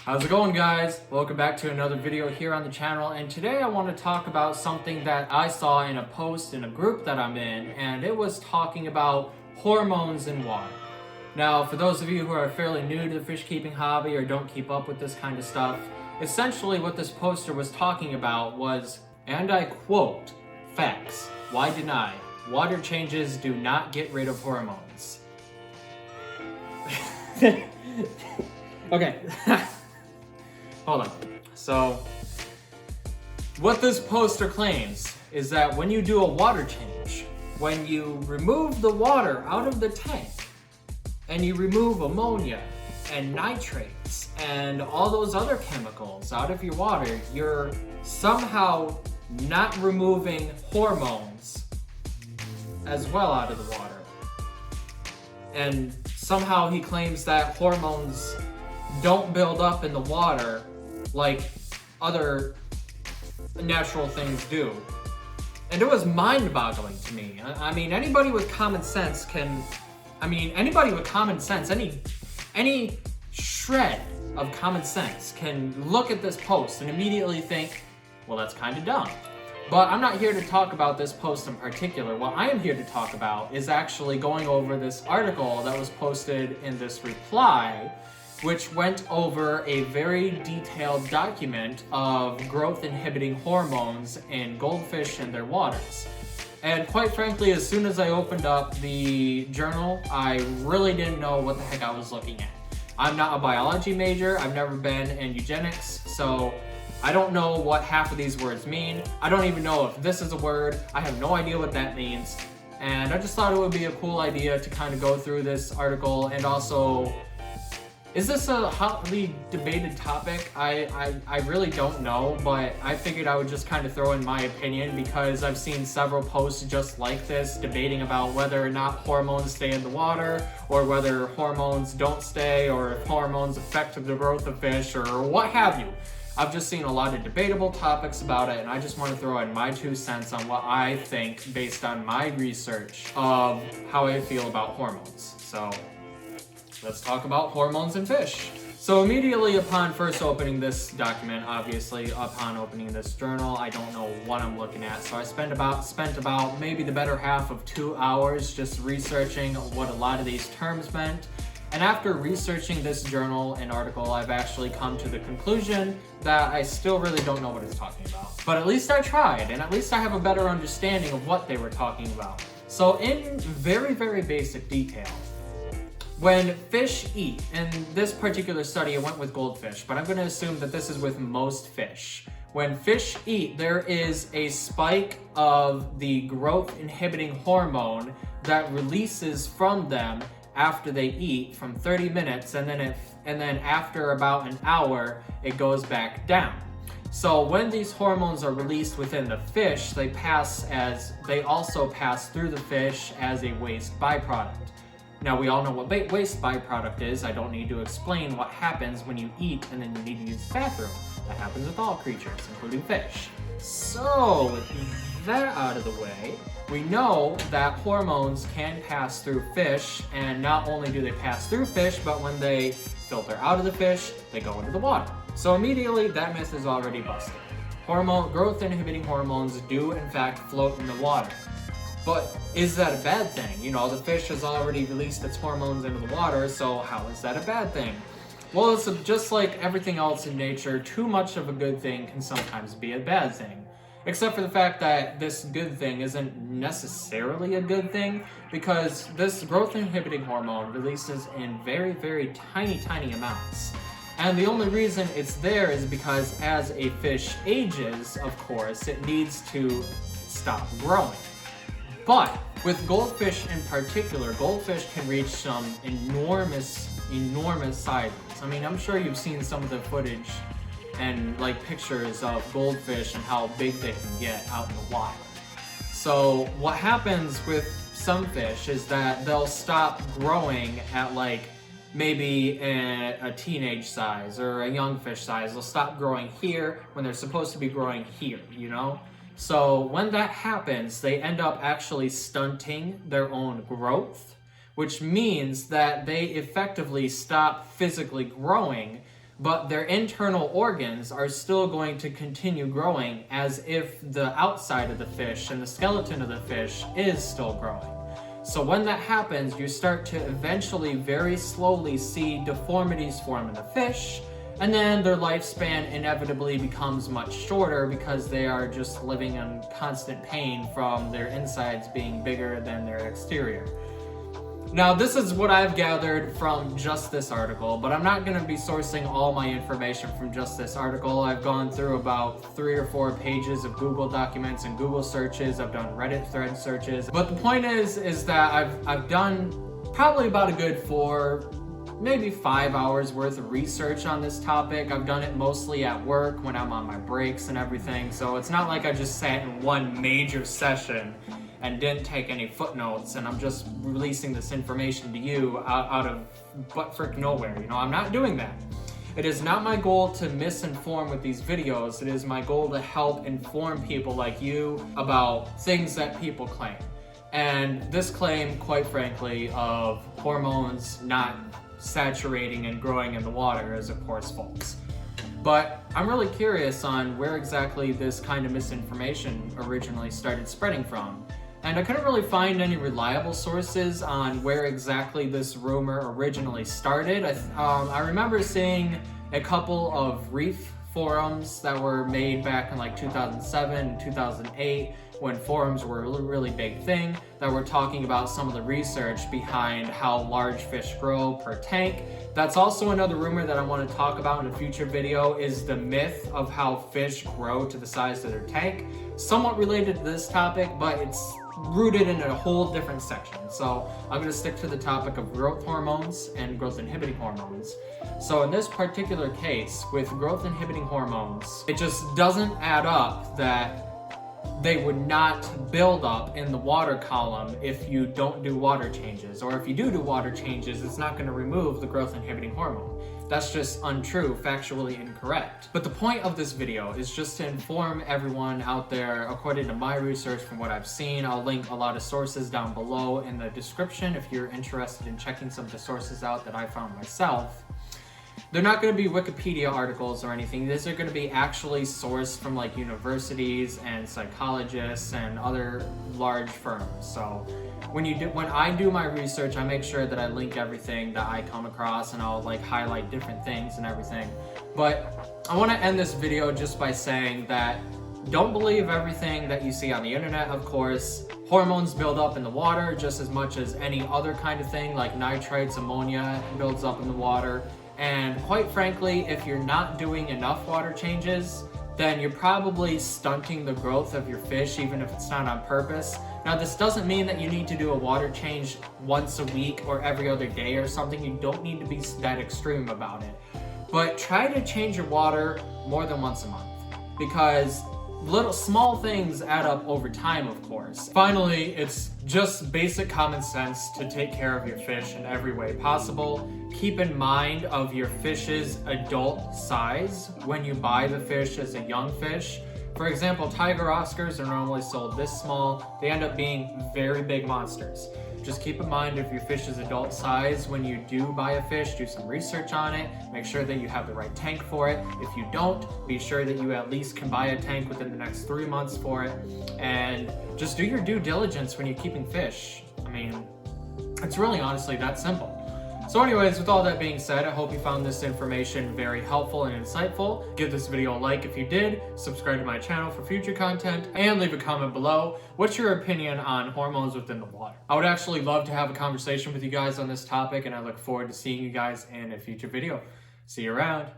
How's it going, guys? Welcome back to another video here on the channel, and today I want to talk about something that I saw in a post in a group that I'm in, and it was talking about hormones in water. Now, for those of you who are fairly new to the fish keeping hobby or don't keep up with this kind of stuff, essentially what this poster was talking about was, and I quote, "Facts. Why deny? Water changes do not get rid of hormones." Okay. Hold on. So, what this poster claims is that when you do a water change, when you remove the water out of the tank, and you remove ammonia and nitrates and all those other chemicals out of your water, you're somehow not removing hormones as well out of the water. And somehow he claims that hormones don't build up in the water like other natural things do. And it was mind-boggling to me. I mean, anybody with common sense any shred of common sense can look at this post and immediately think, well, that's kind of dumb. But I'm not here to talk about this post in particular. What I am here to talk about is actually going over this article that was posted in this reply, which went over a very detailed document of growth inhibiting hormones in goldfish and their waters. And quite frankly, as soon as I opened up the journal, I really didn't know what the heck I was looking at. I'm not a biology major, I've never been in eugenics, so I don't know what half of these words mean. I don't even know if this is a word. I have no idea what that means. And I just thought it would be a cool idea to kind of go through this article. And also, is this a hotly debated topic? I really don't know, but I figured I would just kind of throw in my opinion because I've seen several posts just like this debating about whether or not hormones stay in the water or whether hormones don't stay or if hormones affect the growth of fish or what have you. I've just seen a lot of debatable topics about it, and I just want to throw in my 2 cents on what I think based on my research of how I feel about hormones. So let's talk about hormones in fish. So immediately upon first opening this document, obviously upon opening this journal, I don't know what I'm looking at. So I spent about maybe the better half of 2 hours just researching what a lot of these terms meant. And after researching this journal and article, I've actually come to the conclusion that I still really don't know what it's talking about. But at least I tried, and at least I have a better understanding of what they were talking about. So in very, very basic detail, when fish eat, in this particular study it went with goldfish, but I'm going to assume that this is with most fish. When fish eat, there is a spike of the growth inhibiting hormone that releases from them after they eat from 30 minutes, and then after about an hour it goes back down. So when these hormones are released within the fish, they also pass through the fish as a waste byproduct. Now, we all know what waste byproduct is. I don't need to explain what happens when you eat and then you need to use the bathroom. That happens with all creatures, including fish. So, with that out of the way, we know that hormones can pass through fish, and not only do they pass through fish, but when they filter out of the fish, they go into the water. So immediately, that myth is already busted. Growth inhibiting hormones do in fact float in the water. But is that a bad thing? You know, the fish has already released its hormones into the water, so how is that a bad thing? Well, it's just like everything else in nature, too much of a good thing can sometimes be a bad thing. Except for the fact that this good thing isn't necessarily a good thing, because this growth inhibiting hormone releases in very, very tiny, tiny amounts. And the only reason it's there is because as a fish ages, of course, it needs to stop growing. But with goldfish in particular, goldfish can reach some enormous sizes. I mean, I'm sure you've seen some of the footage and like pictures of goldfish and how big they can get out in the wild. So what happens with some fish is that they'll stop growing at like maybe a teenage size or a young fish size. They'll stop growing here when they're supposed to be growing here, you know? So when that happens, they end up actually stunting their own growth, which means that they effectively stop physically growing but their internal organs are still going to continue growing as if the outside of the fish and the skeleton of the fish is still growing. So when that happens, you start to eventually very slowly see deformities form in the fish, and then their lifespan inevitably becomes much shorter because they are just living in constant pain from their insides being bigger than their exterior. Now, this is what I've gathered from just this article, but I'm not going to be sourcing all my information from just this article. I've gone through about 3 or 4 pages of Google documents and Google searches. I've done Reddit thread searches. But the point is that I've done probably about a good 4, maybe 5 hours worth of research on this topic. I've done it mostly at work when I'm on my breaks and everything. So it's not like I just sat in one major session and didn't take any footnotes, and I'm just releasing this information to you out of butt-frick nowhere. You know, I'm not doing that. It is not my goal to misinform with these videos. It is my goal to help inform people like you about things that people claim. And this claim, quite frankly, of hormones not saturating and growing in the water is of course false. But I'm really curious on where exactly this kind of misinformation originally started spreading from. And I couldn't really find any reliable sources on where exactly this rumor originally started. I remember seeing a couple of reef forums that were made back in like 2007 and 2008 when forums were a really big thing that were talking about some of the research behind how large fish grow per tank. That's also another rumor that I want to talk about in a future video, is the myth of how fish grow to the size of their tank. Somewhat related to this topic, but it's rooted in a whole different section. So I'm going to stick to the topic of growth hormones and growth inhibiting hormones. So in this particular case, with growth inhibiting hormones, it just doesn't add up that they would not build up in the water column if you don't do water changes. Or if you do water changes, it's not going to remove the growth inhibiting hormone. That's just untrue, factually incorrect. But the point of this video is just to inform everyone out there, according to my research from what I've seen. I'll link a lot of sources down below in the description if you're interested in checking some of the sources out that I found myself. They're not going to be Wikipedia articles or anything. These are going to be actually sourced from like universities and psychologists and other large firms. So when I do my research, I make sure that I link everything that I come across, and I'll like highlight different things and everything. But I want to end this video just by saying that don't believe everything that you see on the internet, of course. Hormones build up in the water just as much as any other kind of thing, like nitrates, ammonia builds up in the water. And quite frankly, if you're not doing enough water changes, then you're probably stunting the growth of your fish, even if it's not on purpose. Now, this doesn't mean that you need to do a water change once a week or every other day or something. You don't need to be that extreme about it. But try to change your water more than once a month, because small things add up over time, of course. Finally, it's just basic common sense to take care of your fish in every way possible. Keep in mind of your fish's adult size when you buy the fish as a young fish. For example, tiger Oscars are normally sold this small. They end up being very big monsters. Just keep in mind of your fish's adult size when you do buy a fish. Do some research on it. Make sure that you have the right tank for it. If you don't, be sure that you at least can buy a tank within the next 3 months for it. And just do your due diligence when you're keeping fish. I mean, it's really honestly that simple. So anyways, with all that being said, I hope you found this information very helpful and insightful. Give this video a like if you did, subscribe to my channel for future content, and leave a comment below. What's your opinion on hormones within the water? I would actually love to have a conversation with you guys on this topic, and I look forward to seeing you guys in a future video. See you around.